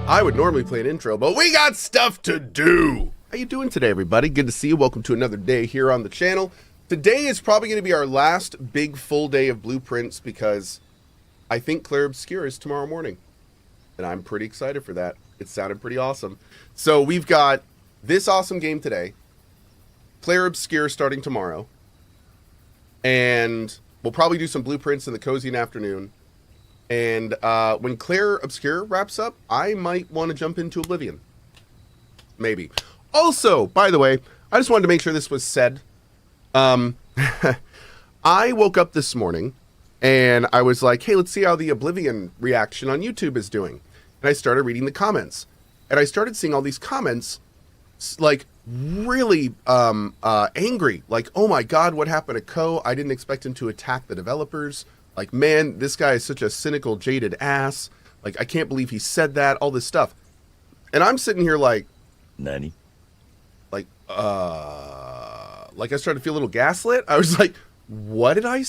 I would normally play an intro, but we got stuff to do. How you doing today, everybody? Good to see you. Welcome to another day here on the channel. Today is probably going to be our last big full day of blueprints because I think Clair Obscure is tomorrow morning. And I'm pretty excited for that. It sounded pretty awesome. So we've got this awesome game today, Clair Obscure starting tomorrow, and we'll probably do some blueprints in the cozy afternoon. And when Clair Obscure wraps up, I might want to jump into Oblivion. Maybe. Also, by the way, I just wanted to make sure this was said. I woke up this morning and I was like, hey, let's see how the Oblivion reaction on YouTube is doing. And I started reading the comments. And I started seeing all these comments, like, really angry. Like, oh my God, what happened to Cohh? I didn't expect him to attack the developers. Like, man, this guy is such a cynical, jaded ass. Like, I can't believe he said that, all this stuff. And I'm sitting here like... Nanny? Like I started to feel a little gaslit. I was like, what did I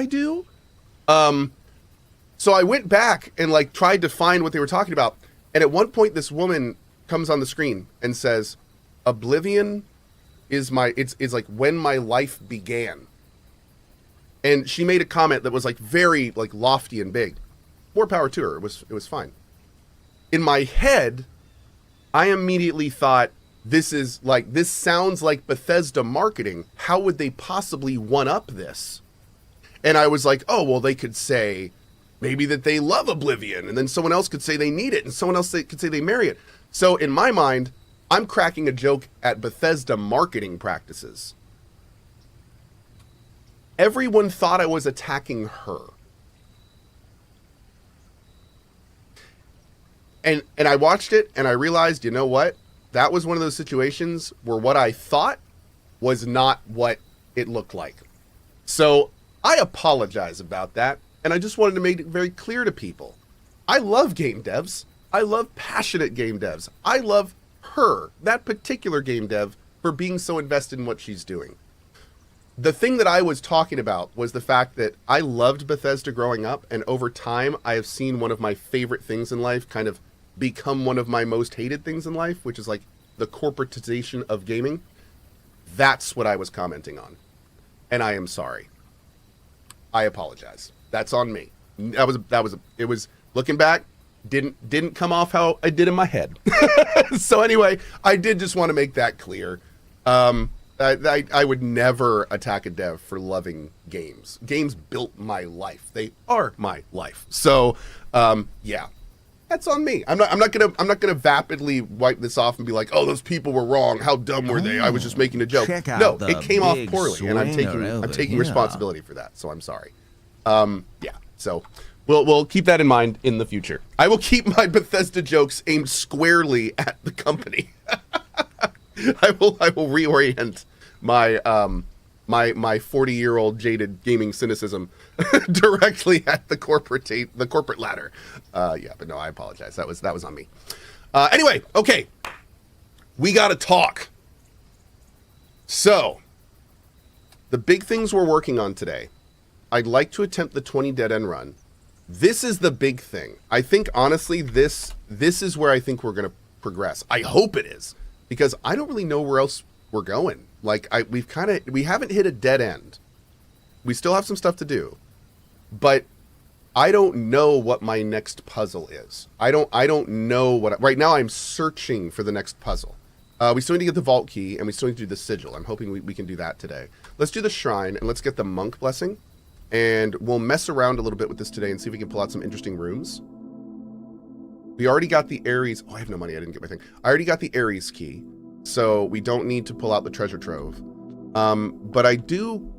do? So I went back and, like, tried to find what they were talking about. And at one point, this woman comes on the screen and says, Oblivion is it's like when my life began. And she made a comment that was like very like lofty and big. More power to her. It was fine. In my head, I immediately thought, this sounds like Bethesda marketing. How would they possibly one up this? And I was like, oh, well, they could say maybe that they love Oblivion, and then someone else could say they need it, and someone else could say they marry it. So in my mind, I'm cracking a joke at Bethesda marketing practices. Everyone thought I was attacking her. And I watched it and I realized, you know what? That was one of those situations where what I thought was not what it looked like. So I apologize about that. And I just wanted to make it very clear to people. I love game devs. I love passionate game devs. I love her, that particular game dev, for being so invested in what she's doing. The thing that I was talking about was the fact that I loved Bethesda growing up, and over time I have seen one of my favorite things in life kind of become one of my most hated things in life, which is like the corporatization of gaming. That's what I was commenting on. And I am sorry. I apologize. That's on me. It was looking back, didn't come off how I did in my head. So anyway, I did just want to make that clear. I would never attack a dev for loving games. Games built my life. They are my life. So, yeah, that's on me. I'm not gonna vapidly wipe this off and be like, oh, those people were wrong. How dumb were they? I was just making a joke. No, it came off poorly, and I'm taking responsibility for that. So I'm sorry. Yeah. So we'll keep that in mind in the future. I will keep my Bethesda jokes aimed squarely at the company. I will reorient my my 40-year-old jaded gaming cynicism directly at the corporate ladder. Yeah, but no, I apologize. That was on me. Anyway, okay, we got to talk. So, the big things we're working on today. I'd like to attempt the 20 dead end run. This is the big thing. I think honestly, this is where I think we're gonna progress. I hope it is. Because I don't really know where else we're going. Like, we haven't hit a dead end. We still have some stuff to do. But I don't know what my next puzzle is. I don't know what... Right now, I'm searching for the next puzzle. We still need to get the vault key, and we still need to do the sigil. I'm hoping we can do that today. Let's do the shrine, and let's get the monk blessing. And we'll mess around a little bit with this today and see if we can pull out some interesting rooms. We already got the Ares. Oh, I have no money. I didn't get my thing. I already got the Ares key, so we don't need to pull out the treasure trove. But I do...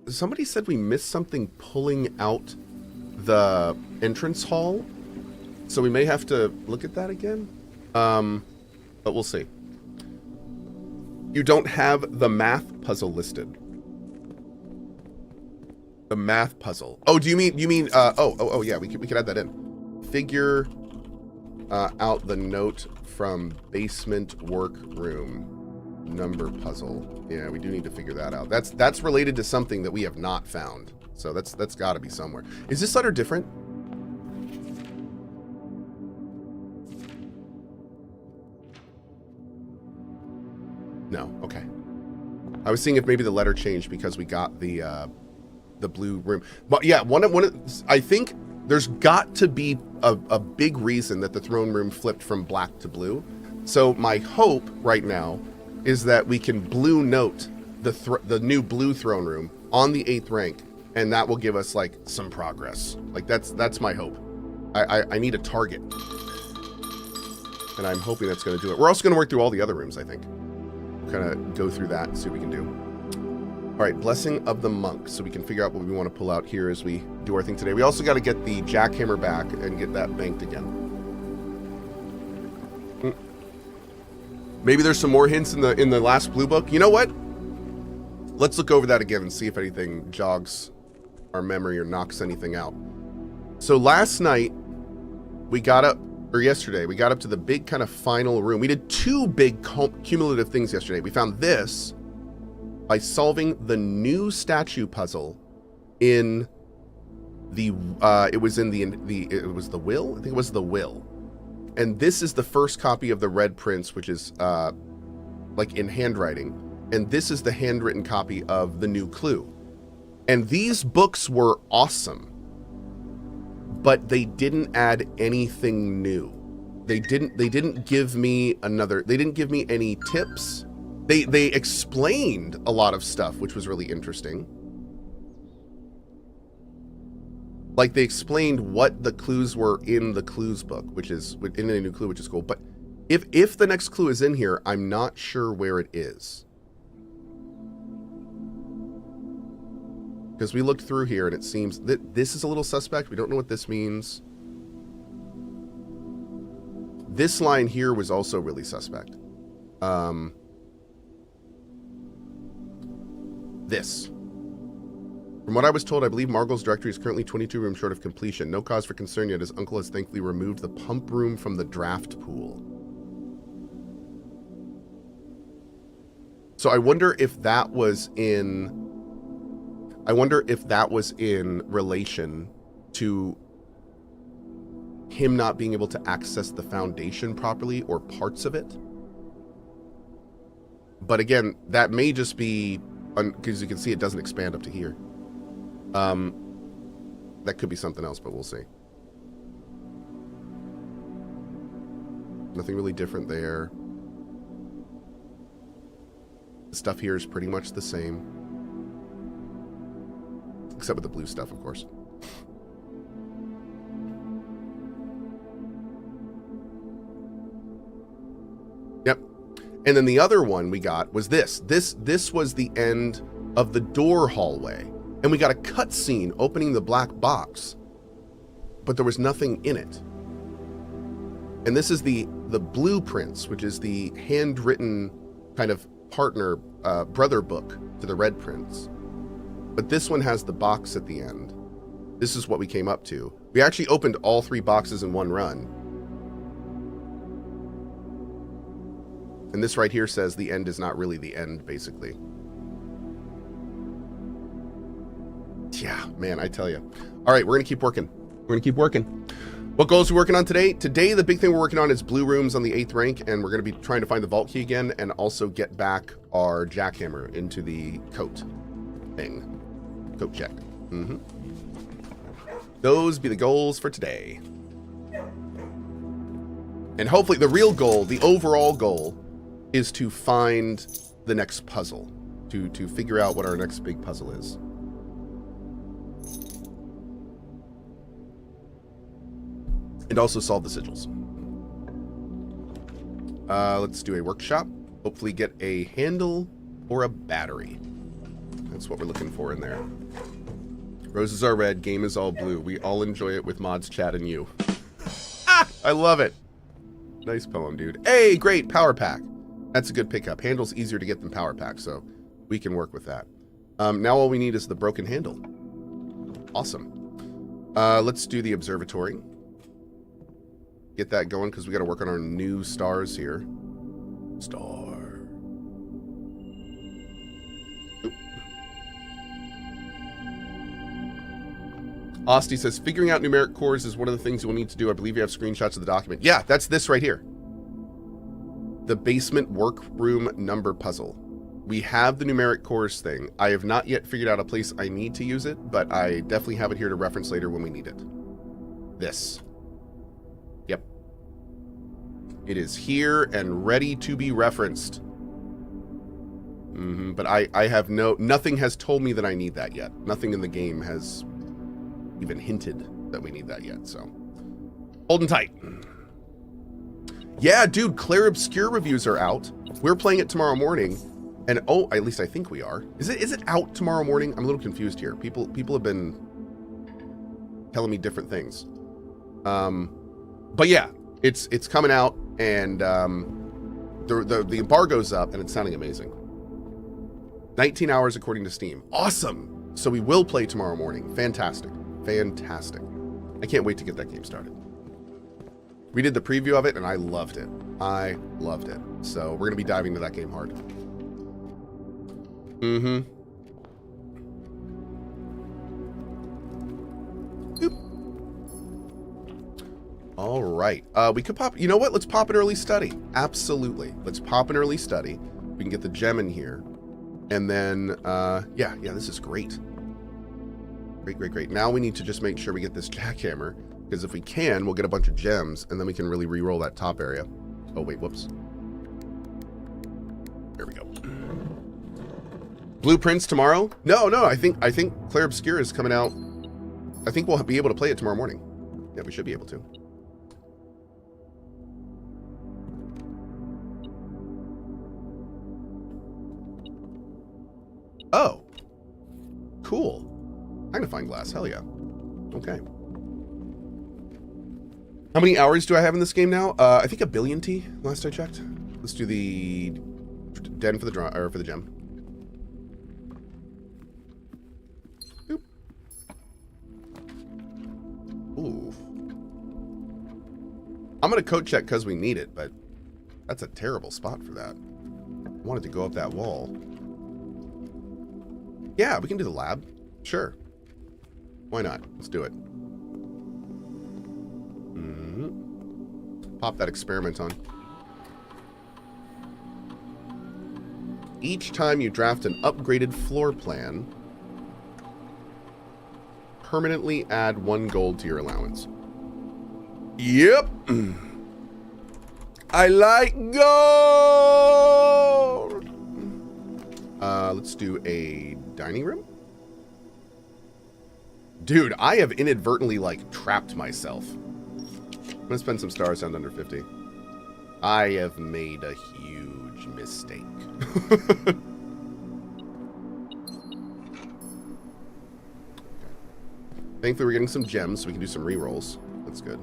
Somebody said we missed something pulling out the entrance hall, so we may have to look at that again. But we'll see. You don't have the math puzzle listed. The math puzzle. Oh, do you mean? Oh, yeah. We could add that in. Figure out the note from basement workroom number puzzle. Yeah, we do need to figure that out. That's related to something that we have not found. So that's got to be somewhere. Is this letter different? No, okay. I was seeing if maybe the letter changed because we got the blue room. But yeah, I think there's got to be a big reason that the throne room flipped from black to blue. So my hope right now is that we can blue note the new blue throne room on the 8th rank, and that will give us like some progress. Like that's my hope. I need a target, and I'm hoping that's going to do it. We're also going to work through all the other rooms, I think. Kind of go through that and see what we can do. All right, Blessing of the Monk, so we can figure out what we want to pull out here as we do our thing today. We also got to get the jackhammer back and get that banked again. Maybe there's some more hints in the last blue book. You know what? Let's look over that again and see if anything jogs our memory or knocks anything out. So last night we got up, or yesterday, we got up to the big kind of final room. We did 2 big cumulative things yesterday. We found this by solving the new statue puzzle in the it was the will? I think it was the will. And this is the first copy of the Red Prince, which is like in handwriting. And this is the handwritten copy of the new clue. And these books were awesome, but they didn't add anything new. They didn't give me any tips. They explained a lot of stuff, which was really interesting. Like they explained what the clues were in the clues book, which is in a new clue, which is cool. But if the next clue is in here, I'm not sure where it is. Because we looked through here and it seems that this is a little suspect. We don't know what this means. This line here was also really suspect. This. From what I was told, I believe Margol's directory is currently 22 rooms short of completion. No cause for concern yet, as Uncle has thankfully removed the pump room from the draft pool. So I wonder if that was in relation to him not being able to access the foundation properly or parts of it. But again, that may just be, because you can see it doesn't expand up to here. That could be something else, but we'll see. Nothing really different there. The stuff here is pretty much the same. Except with the blue stuff, of course. Yep. And then the other one we got was this. This was the end of the door hallway. And we got a cutscene opening the black box. But there was nothing in it. And this is the blueprints, which is the handwritten kind of partner, brother book to the Red Prince. But this one has the box at the end. This is what we came up to. We actually opened all 3 boxes in one run. And this right here says the end is not really the end, basically. Yeah, man, I tell you. All right, we're going to keep working. We're going to keep working. What goals are we working on today? Today, the big thing we're working on is blue rooms on the 8th rank, and we're going to be trying to find the vault key again and also get back our jackhammer into the coat thing. Coat check. Those be the goals for today. And hopefully the real goal, the overall goal, is to find the next puzzle. To figure out what our next big puzzle is. And also solve the sigils. Let's do a workshop. Hopefully get a handle or a battery. That's what we're looking for in there. Roses are red, game is all blue. We all enjoy it with mods, chat, and you. I love it. Nice poem, dude. Hey, great, power pack. That's a good pickup. Handle's easier to get than power pack, so we can work with that. Now all we need is the broken handle. Awesome. Let's do the observatory. Get that going, because we got to work on our new stars here. Star. Osty says, figuring out numeric cores is one of the things you will need to do. I believe you have screenshots of the document. Yeah, that's this right here. the basement workroom number puzzle. We have the numeric cores thing. I have not yet figured out a place I need to use it, but I definitely have it here to reference later when we need it. This. Yep. It is here and ready to be referenced. But I have nothing has told me that I need that yet. Nothing in the game has even hinted that we need that yet, so. Holding tight. Yeah, dude, Claire Obscure reviews are out. We're playing it tomorrow morning, and oh, at least I think we are. Is it out tomorrow morning? I'm a little confused here. People have been telling me different things. But yeah, it's coming out, and the embargo's up, and it's sounding amazing. 19 hours according to Steam. Awesome! So we will play tomorrow morning. Fantastic. Fantastic. I can't wait to get that game started. We did the preview of it, and I loved it. I loved it. So we're going to be diving into that game hard. All right. We could pop... You know what? Let's pop an early study. Absolutely. Let's pop an early study. We can get the gem in here. And then, yeah, this is great. Great. Now we need to just make sure we get this jackhammer, because if we can, we'll get a bunch of gems, and then we can really re-roll that top area. Oh, wait, whoops. There we go. Blueprints tomorrow? No, I think Claire Obscure is coming out. I think we'll be able to play it tomorrow morning. Yeah, we should be able to. Oh, cool. Magnifying glass, hell yeah. Okay. How many hours do I have in this game now? I think 1 billion T, last I checked. Let's do the den for the gem. Boop. Ooh. I'm gonna code check because we need it, but that's a terrible spot for that. I wanted to go up that wall. Yeah, we can do the lab. Sure. Why not? Let's do it. Pop that experiment on. Each time you draft an upgraded floor plan, permanently add 1 gold to your allowance. Yep. I like gold. Let's do a dining room. Dude, I have inadvertently, like, trapped myself. I'm gonna spend some stars down to under 50. I have made a huge mistake. Thankfully, we're getting some gems, so we can do some re-rolls. That's good.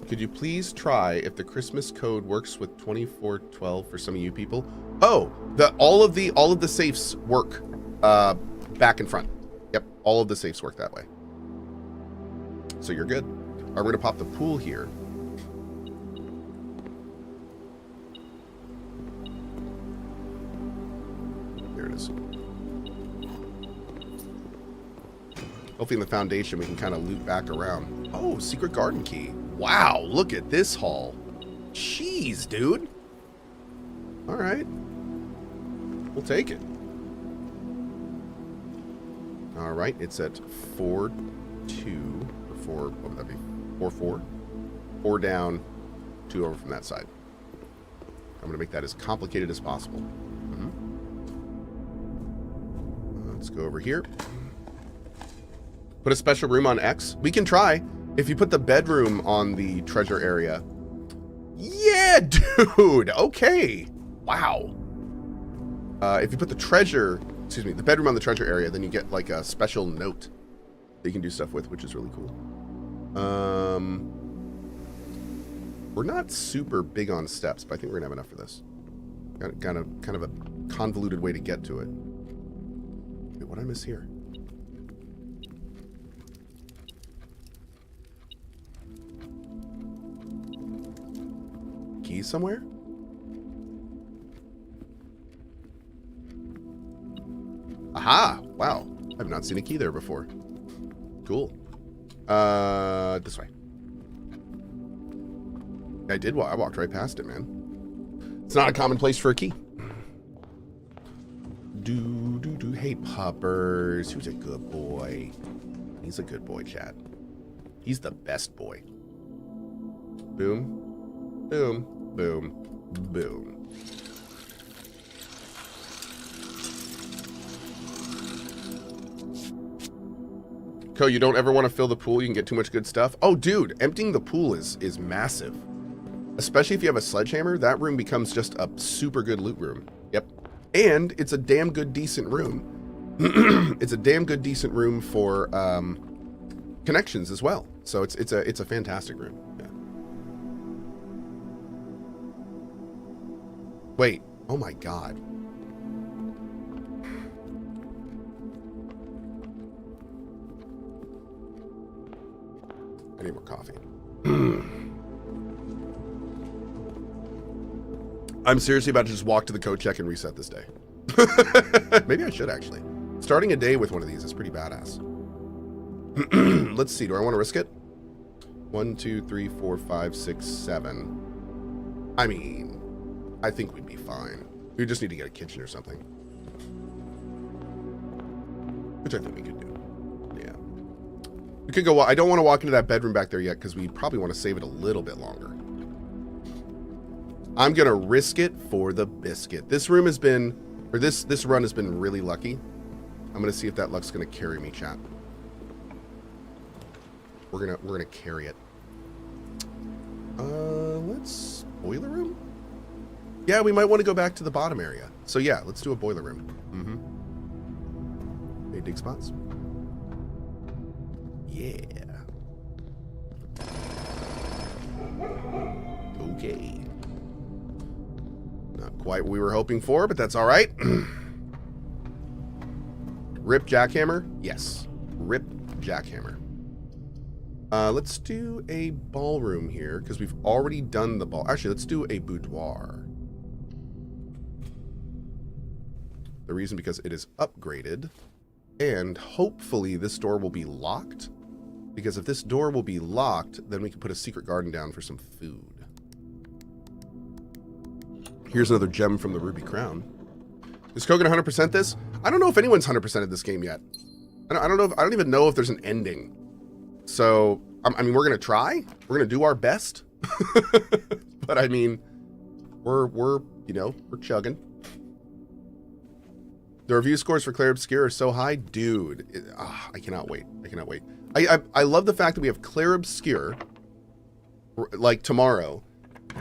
Could you please try if the Christmas code works with 2412 for some of you people? Oh, all of the safes work back and front. Yep, all of the safes work that way. So you're good. All right, we're gonna pop the pool here. There it is. Hopefully in the foundation we can kind of loop back around. Oh, secret garden key. Wow, look at this haul. Jeez, dude. All right. We'll take it. All right, it's at 4-2 or 4. What would that be? 4-4. 4 down, 2 over from that side. I'm going to make that as complicated as possible. Let's go over here. Put a special room on X. We can try. If you put the bedroom on the treasure area. Yeah, dude. Okay. Wow. If you put the bedroom on the treasure area, then you get like a special note that you can do stuff with, which is really cool. We're not super big on steps, but I think we're gonna have enough for this. Got kind of a convoluted way to get to it. Wait, what did I miss here? Key somewhere? Aha! Wow. I've not seen a key there before. Cool. This way. I walked right past it, man. It's not a common place for a key. Hey, puppers. Who's a good boy? He's a good boy, chat. He's the best boy. Boom. Boom. Boom. Boom. Cohh, you don't ever want to fill the pool. You can get too much good stuff. Oh, dude, emptying the pool is massive. Especially if you have a sledgehammer, that room becomes just a super good loot room. Yep. And it's a damn good, decent room. It's a damn good, decent room for connections as well. So it's a fantastic room. Yeah. Wait. Oh my god. I need more coffee. I'm seriously about to just walk to the code check and reset this day. Maybe I should, actually. Starting a day with one of these is pretty badass. Let's see. Do I want to risk it? 1, 2, 3, 4, 5, 6, 7. I mean, I think we'd be fine. We just need to get a kitchen or something. Which I think we could do. Yeah. We could go... I don't want to walk into that bedroom back there yet because we probably want to save it a little bit longer. I'm going to risk it for the biscuit. This room has been... Or this run has been really lucky. I'm going to see if that luck's going to carry me, chat. We're gonna carry it. Let's... Boiler room? Yeah, we might want to go back to the bottom area. So yeah, let's do a boiler room. Mm-hmm. Any dig spots? Yeah. Okay. Not quite what we were hoping for, but that's all right. Rip jackhammer? Yes. Rip jackhammer. Let's do a ballroom here, because we've already done the ball. Actually, let's do a boudoir. The reason because it is upgraded, and hopefully this door will be locked, because if this door will be locked, then we can put a secret garden down for some food. Here's another gem from the Ruby Crown. Is Cohh gonna 100% this? I don't know if anyone's 100%ed this game yet. I don't even know if there's an ending. So, I mean, we're gonna try. We're gonna do our best. But I mean, we're you know, we're chugging. The review scores for Clair Obscur are so high, dude. I cannot wait. I cannot wait. I love the fact that we have Clair Obscur like tomorrow,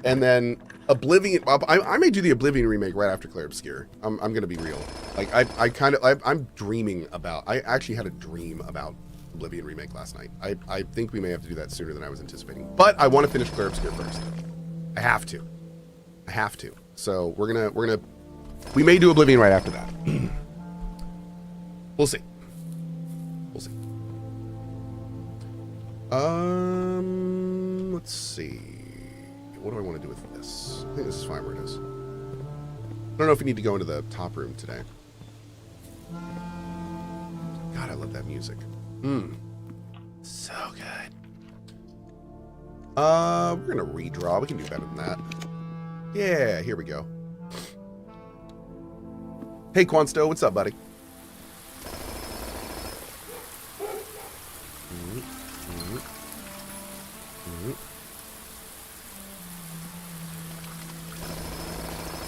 and then Oblivion. I may do the Oblivion remake right after Clair Obscur. I'm gonna be real. Like I'm dreaming about. I actually had a dream about Oblivion remake last night. I think we may have to do that sooner than I was anticipating. But I want to finish Clair Obscur first. I have to. I have to. So we're gonna. We may do Oblivion right after that. We'll see. We'll see. Let's see. What do I want to do with this? I think this is fine where it is. I don't know if we need to go into the top room today. God, I love that music. So good. We're gonna redraw. We can do better than that. Yeah, here we go. Hey, Quansto, what's up, buddy?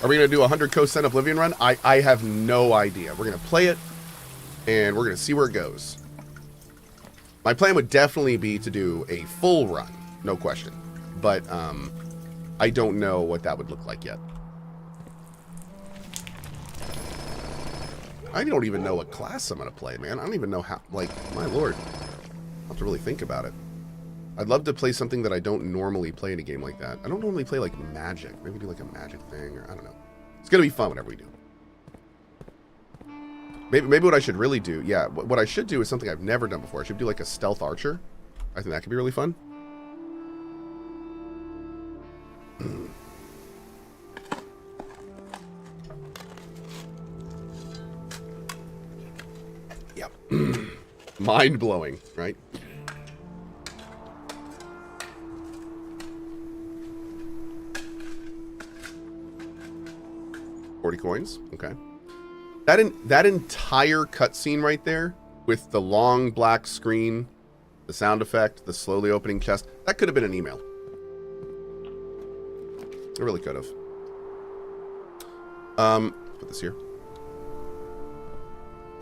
Are we going to do a 100 Cohh Oblivion run? I have no idea. We're going to play it, and we're going to see where it goes. My plan would definitely be to do a full run, no question. But I don't know what that would look like yet. I don't even know what class I'm going to play, man. I don't even know how, like, my lord. I'll have to really think about it. I'd love to play something that I don't normally play in a game like that. I don't normally play, like, Magic. Maybe do, like, a Magic thing, or I don't know. It's going to be fun whatever we do. Maybe what I should really do, yeah, what I should do is something I've never done before. I should do, like, a Stealth Archer. I think that could be really fun. Yep. Mind-blowing, right? 40 coins. Okay. That entire cutscene right there with the long black screen, the sound effect, the slowly opening chest, that could have been an email. It really could have. Put this here.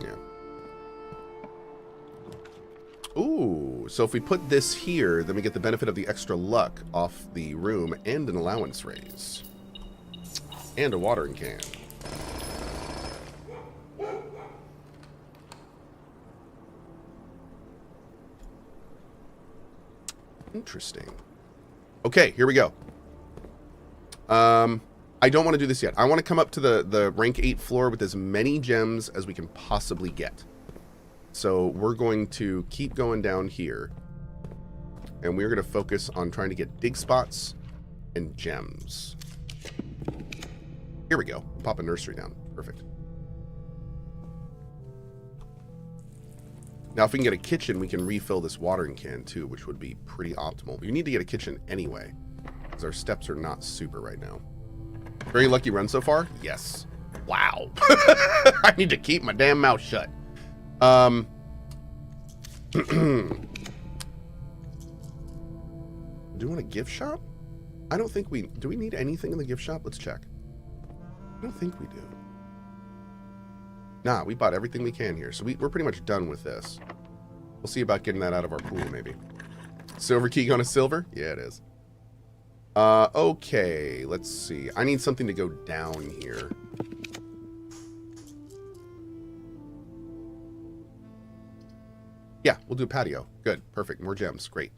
Yeah. Ooh, so if we put this here, then we get the benefit of the extra luck off the room and an allowance raise. And a watering can. Interesting. Okay, here we go. I don't want to do this yet. I want to come up to the rank 8 floor with as many gems as we can possibly get. So we're going to keep going down here. And we're going to focus on trying to get dig spots and gems. Here we go. Pop a nursery down. Perfect. Now, if we can get a kitchen, we can refill this watering can too, which would be pretty optimal. We need to get a kitchen anyway, because our steps are not super right now. Very lucky run so far? Yes. Wow. I need to keep my damn mouth shut. Do we want a gift shop? I don't think we... Do we need anything in the gift shop? Let's check. I don't think we do. Nah, we bought everything we can here, so we're pretty much done with this. We'll see about getting that out of our pool, maybe. Silver key going to silver? Yeah, it is. Okay, let's see. I need something to go down here. Yeah, we'll do a patio. Good, perfect. More gems. Great.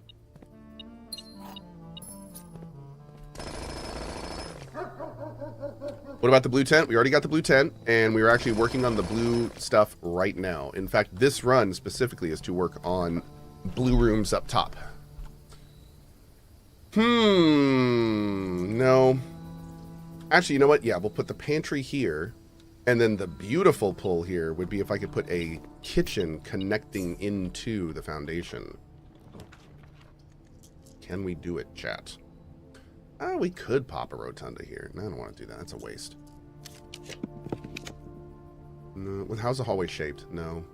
What about the blue tent? We already got the blue tent, and we are actually working on the blue stuff right now. In fact, this run specifically is to work on blue rooms up top. No. Actually, you know what? Yeah, we'll put the pantry here, and then the beautiful pull here would be if I could put a kitchen connecting into the foundation. Can we do it, chat? We could pop a rotunda here. No, I don't want to do that. That's a waste. No. How's the hallway shaped? No. I'm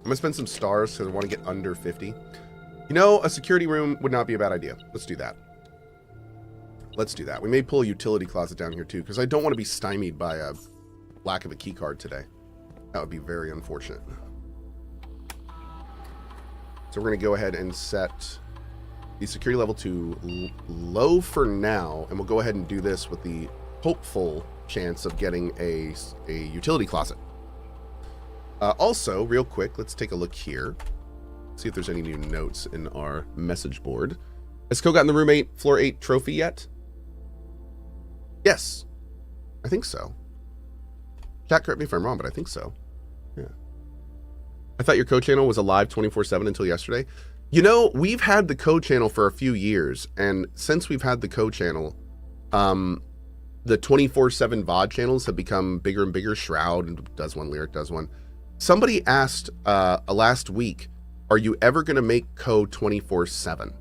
going to spend some stars because I want to get under 50. You know, a security room would not be a bad idea. Let's do that. Let's do that. We may pull a utility closet down here too, because I don't want to be stymied by a lack of a key card today. That would be very unfortunate. So we're going to go ahead and set the security level to low for now, and we'll go ahead and do this with the hopeful chance of getting a utility closet. Also, real quick, let's take a look here. See if there's any new notes in our message board. Has Cohh gotten the room 8, floor 8 trophy yet? Yes. I think so. Chat, correct me if I'm wrong, but I think so. Yeah. I thought your Cohh channel was alive 24/7 until yesterday. You know, we've had the Cohh channel for a few years, and since we've had the Cohh channel, the 24/7 VOD channels have become bigger and bigger. Shroud does one, Lyric does one. Somebody asked last week, are you ever going to make Cohh 24/7?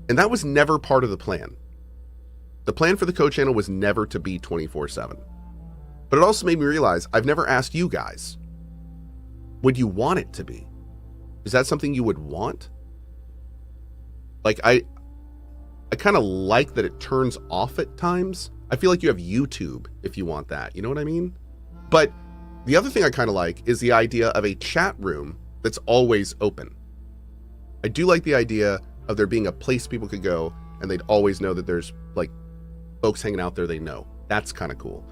And that was never part of the plan. The plan for the Cohh channel was never to be 24/7. But it also made me realize I've never asked you guys, would you want it to be? Is that something you would want? Like, I kind of like that it turns off at times. I feel like you have YouTube if you want that. You know what I mean? But the other thing I kind of like is the idea of a chat room that's always open. I do like the idea of there being a place people could go and they'd always know that there's like folks hanging out there they know. That's kind of cool.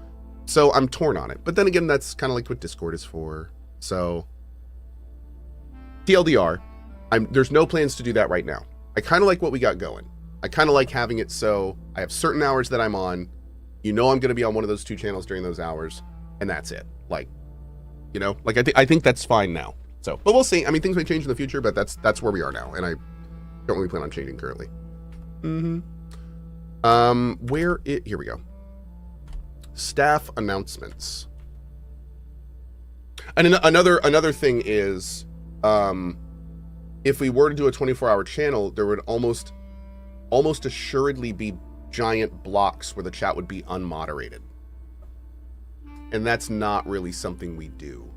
So I'm torn on it. But then again, that's kind of like what Discord is for. So TLDR, there's no plans to do that right now. I kind of like what we got going. I kind of like having it so I have certain hours that I'm on. You know I'm going to be on one of those two channels during those hours, and that's it. Like, you know, like I think that's fine now. So, but we'll see. I mean, things may change in the future, but that's where we are now, and I don't really plan on changing currently. Here we go. Staff announcements. And another thing is, if we were to do a 24-hour channel, there would almost assuredly be giant blocks where the chat would be unmoderated. And that's not really something we do.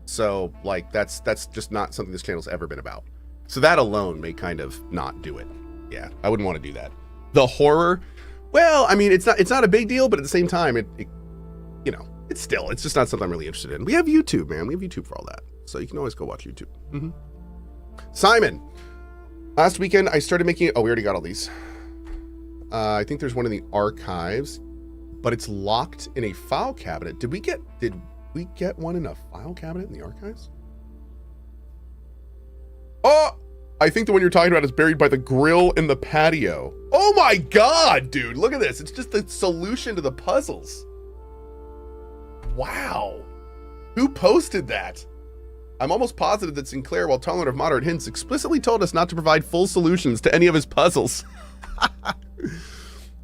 So, like, that's just not something this channel's ever been about. So that alone may kind of not do it. Yeah, I wouldn't want to do that. The horror, well, I mean, it's not a big deal, but at the same time, it you know, it's just not something I'm really interested in. We have YouTube, man. We have YouTube for all that. So you can always go watch YouTube. Mm-hmm. Simon, last weekend I started making, oh, we already got all these. I think there's one in the archives, but it's locked in a file cabinet. Did we get one in a file cabinet in the archives? Oh, I think the one you're talking about is buried by the grill in the patio. Oh my God, dude, look at this. It's just the solution to the puzzles. Wow. Who posted that? I'm almost positive that Sinclair, while tolerant of moderate hints, explicitly told us not to provide full solutions to any of his puzzles.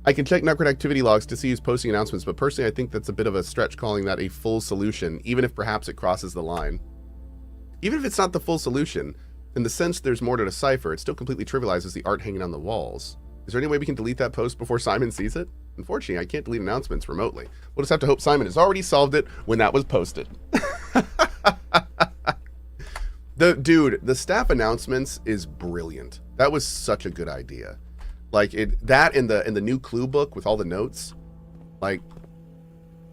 I can check Nutcracker activity logs to see who's posting announcements, but personally I think that's a bit of a stretch calling that a full solution, even if perhaps it crosses the line. Even if it's not the full solution, in the sense there's more to decipher, it still completely trivializes the art hanging on the walls. Is there any way we can delete that post before Simon sees it? Unfortunately, I can't delete announcements remotely. We'll just have to hope Simon has already solved it when that was posted. The staff announcements is brilliant. That was such a good idea. Like that in the new clue book with all the notes, like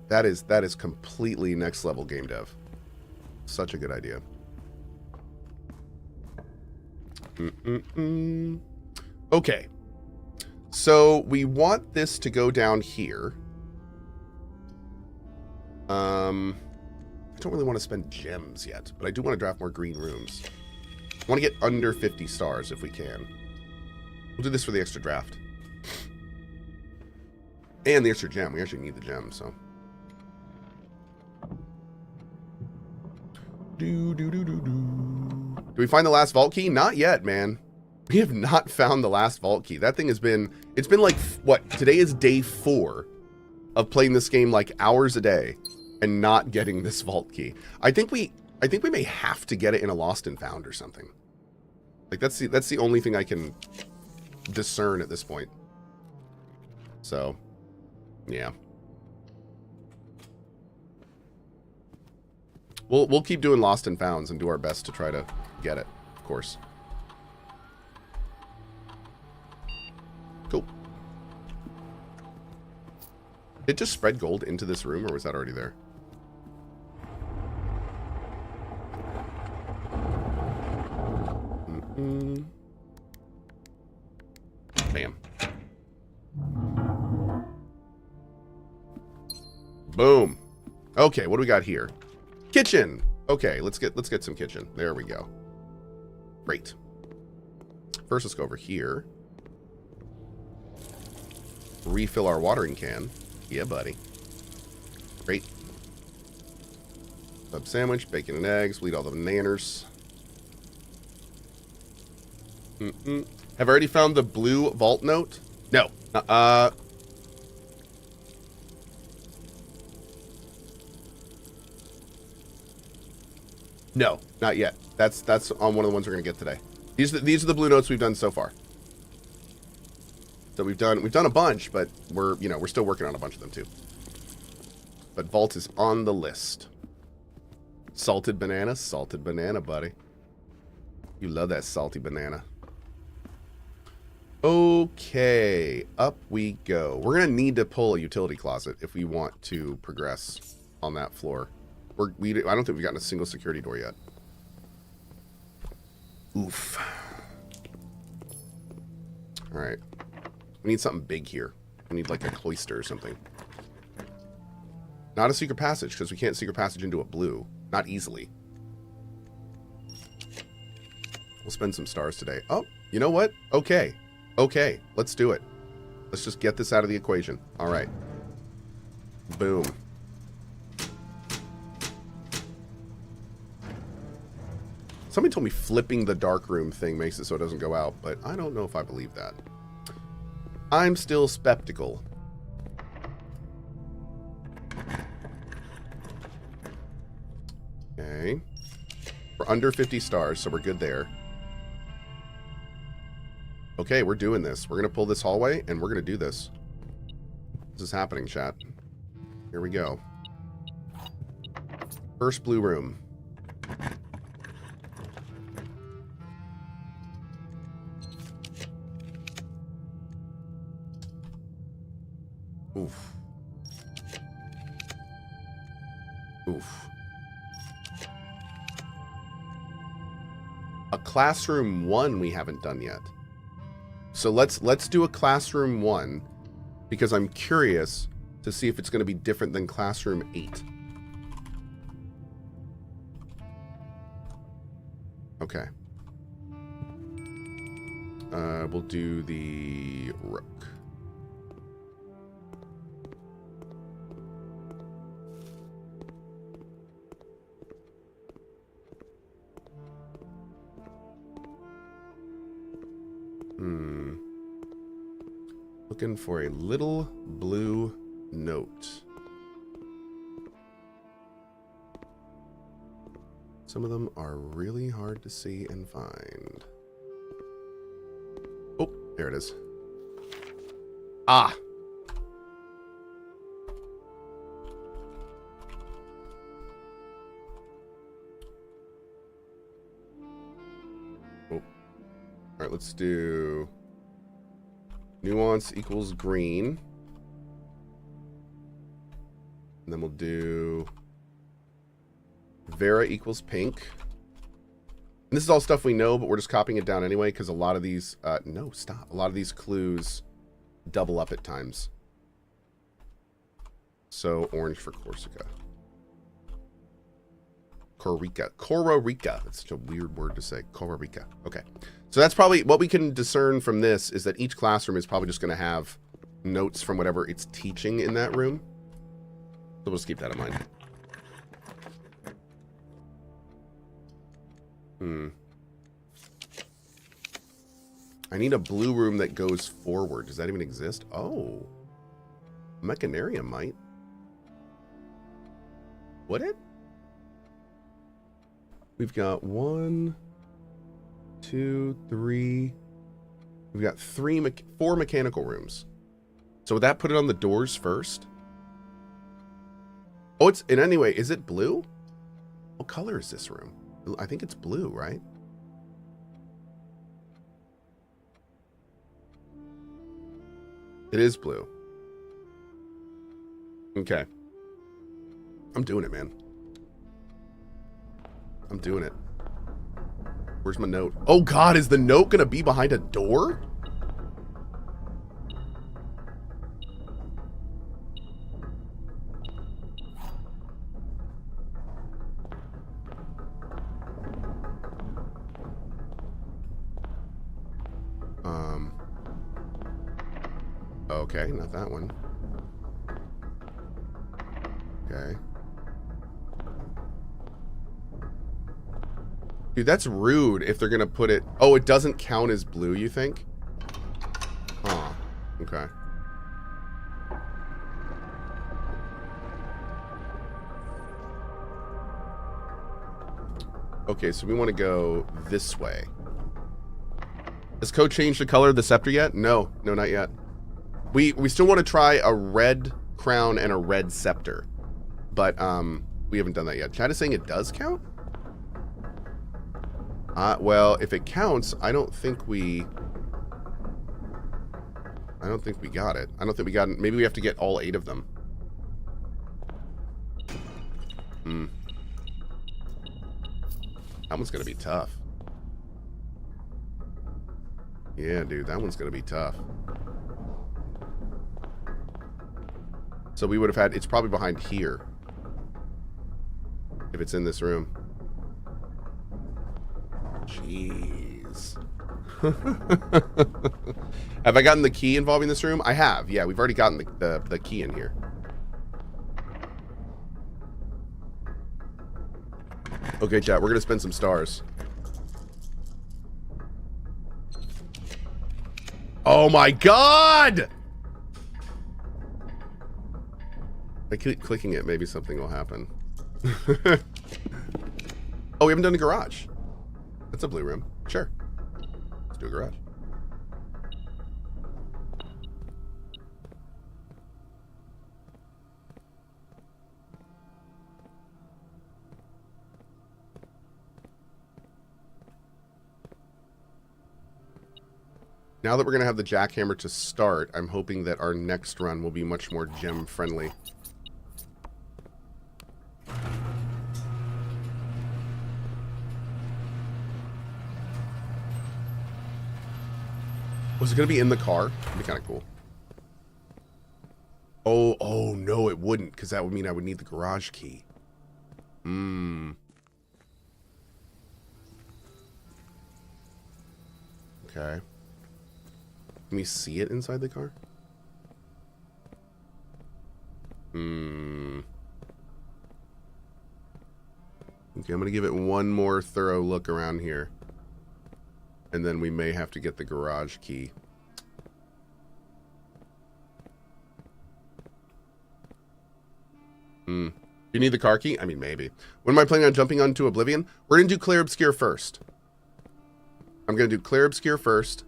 that is completely next level game dev. Such a good idea. Okay, so we want this to go down here. I don't really want to spend gems yet, but I do want to draft more green rooms. I want to get under 50 stars if we can. We'll do this for the extra draft. And the extra gem. We actually need the gem, so. Do we find the last vault key? Not yet, man. We have not found the last vault key. That thing has been, it's been like, what? Today is day 4 of playing this game like hours a day and not getting this vault key. I think we may have to get it in a lost and found or something. Like that's the only thing I can discern at this point. So, yeah. We'll keep doing lost and founds and do our best to try to get it, of course. Cool. Did it just spread gold into this room, or was that already there? Bam. Boom. Okay, what do we got here? Kitchen. Okay, let's get some kitchen. There we go. Great. First, let's go over here. Refill our watering can. Yeah, buddy. Great. Sub sandwich, bacon and eggs. We'll eat all the nanners. Have I already found the blue vault note? No. No, not yet. That's on one of the ones we're gonna get today. These are the blue notes we've done so far. So we've done a bunch, but we're still working on a bunch of them too. But vault is on the list. Salted banana, buddy. You love that salty banana. Okay, up we go. We're gonna need to pull a utility closet if we want to progress on that floor. I don't think we've gotten a single security door yet. Oof. All right. We need something big here. We need like a cloister or something. Not a secret passage, because we can't secret passage into a blue. Not easily. We'll spend some stars today. Oh, you know what? Okay. Okay, let's do it. Let's just get this out of the equation. All right. Boom. Somebody told me flipping the darkroom thing makes it so it doesn't go out, but I don't know if I believe that. I'm still skeptical. Okay. We're under 50 stars, so we're good there. Okay, we're doing this. We're going to pull this hallway, and we're going to do this. is happening, chat? Here we go. First blue room. Oof. Oof. A classroom 1 we haven't done yet. So let's do a classroom 1 because I'm curious to see if it's going to be different than classroom 8. Okay. We'll do the rook. Looking for a little blue note. Some of them are really hard to see and find. Oh, there it is. Ah! Oh. Alright, let's do... nuance equals green. And then we'll do Vera equals pink. And this is all stuff we know, but we're just copying it down anyway, because a lot of these... no, stop. A lot of these clues double up at times. So, orange for Corsica. Cororica. That's such a weird word to say. Cororica. Okay. So that's probably what we can discern from this is that each classroom is probably just going to have notes from whatever it's teaching in that room. So we'll just keep that in mind. I need a blue room that goes forward. Does that even exist? Oh. Mechanaria might. Would it? We've got 1, 2, 3. We've got 4 mechanical rooms. So would that put it on the doors first? Oh, it's... and anyway, is it blue? What color is this room? I think it's blue, right? It is blue. Okay. I'm doing it, man. I'm doing it. Where's my note? Oh god, is the note gonna be behind a door? Okay, not that one. Okay. Dude, that's rude if they're gonna put it... oh, it doesn't count as blue, you think? Huh. Okay. Okay, so we want to go this way. Has Cohh changed the color of the scepter yet? No. No, not yet. We still want to try a red crown and a red scepter. But, we haven't done that yet. Chat is saying it does count? Well, if it counts, I don't think we got it. I don't think we got it. Maybe we have to get all 8 of them. That one's gonna be tough. Yeah, dude, that one's gonna be tough. So we would have had... it's probably behind here. If it's in this room. Jeez. Have I gotten the key involving this room? I have. Yeah, we've already gotten the key in here. Okay, chat, we're going to spend some stars. Oh my god! I keep clicking it, maybe something will happen. Oh, we haven't done a garage. That's a blue room. Sure. Let's do a garage. Now that we're going to have the jackhammer to start, I'm hoping that our next run will be much more gem-friendly. Was it going to be in the car? That'd be kind of cool. Oh, no, it wouldn't, because that would mean I would need the garage key. Okay. Can we see it inside the car? Okay, I'm going to give it one more thorough look around here. And then we may have to get the garage key. You need the car key? I mean, maybe. When am I planning on jumping onto Oblivion? We're going to do Clear Obscure first. I'm going to do Clear Obscure first.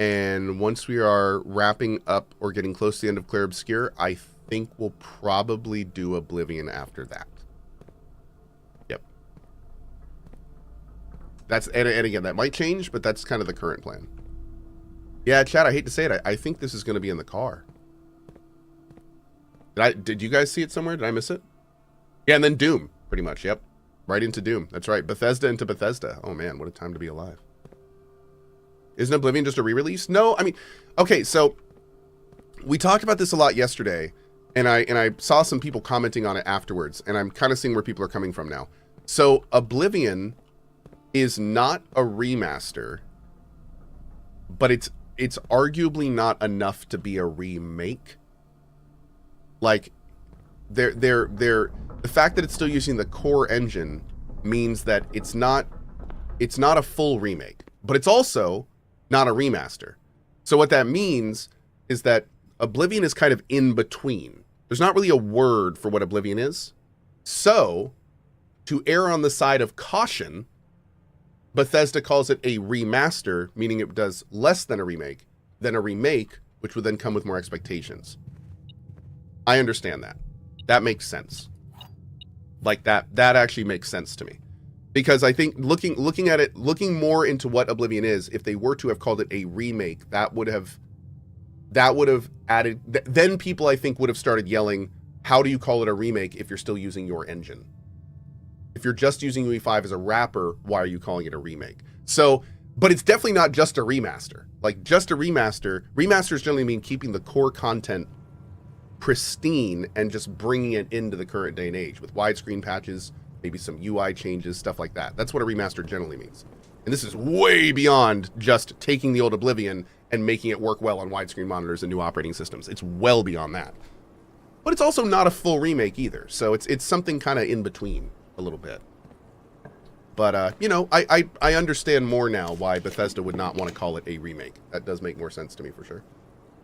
And once we are wrapping up or getting close to the end of Clear Obscure, I think we'll probably do Oblivion after that. Yep. And again, that might change, but that's kind of the current plan. Yeah, chat, I hate to say it. I think this is going to be in the car. Did you guys see it somewhere? Did I miss it? Yeah, and then Doom, pretty much. Yep. Right into Doom. That's right. Bethesda into Bethesda. Oh, man, what a time to be alive. Isn't Oblivion just a re-release? No, I mean, okay, so we talked about this a lot yesterday, and I saw some people commenting on it afterwards, and I'm kind of seeing where people are coming from now. So Oblivion is not a remaster, but it's arguably not enough to be a remake. Like, the fact that it's still using the core engine means that it's not a full remake, but it's also not a remaster. So what that means is that Oblivion is kind of in between. There's not really a word for what Oblivion is. So, to err on the side of caution, Bethesda calls it a remaster, meaning it does less than a remake, which would then come with more expectations. I understand that. That makes sense. Like that actually makes sense to me. Because I think looking at it, looking more into what Oblivion is, if they were to have called it a remake, that would have added, then people I think would have started yelling, how do you call it a remake if you're still using your engine? If you're just using UE5 as a wrapper, why are you calling it a remake? So, but it's definitely not just a remaster. Like, just a remaster. Remasters generally mean keeping the core content pristine and just bringing it into the current day and age with widescreen patches, maybe some UI changes, stuff like that. That's what a remaster generally means. And this is way beyond just taking the old Oblivion and making it work well on widescreen monitors and new operating systems. It's well beyond that. But it's also not a full remake either. So it's something kind of in between a little bit. But, you know, I understand more now why Bethesda would not want to call it a remake. That does make more sense to me for sure.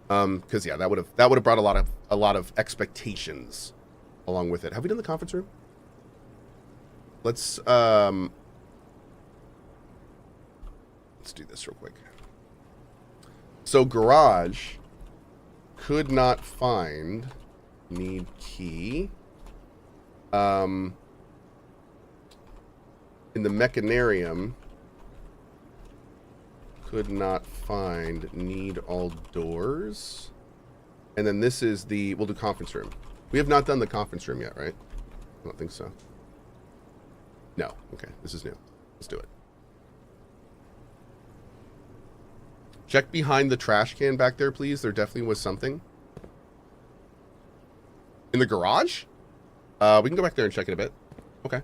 Because yeah, that would have brought a lot of expectations along with it. Have we done the conference room? Let's do this real quick. So garage could not find need key. In the mechanarium could not find need all doors. And then this is we'll do conference room. We have not done the conference room yet, right? I don't think so. No. Okay, this is new. Let's do it. Check behind the trash can back there, please. There definitely was something. In the garage? We can go back there and check it a bit. Okay.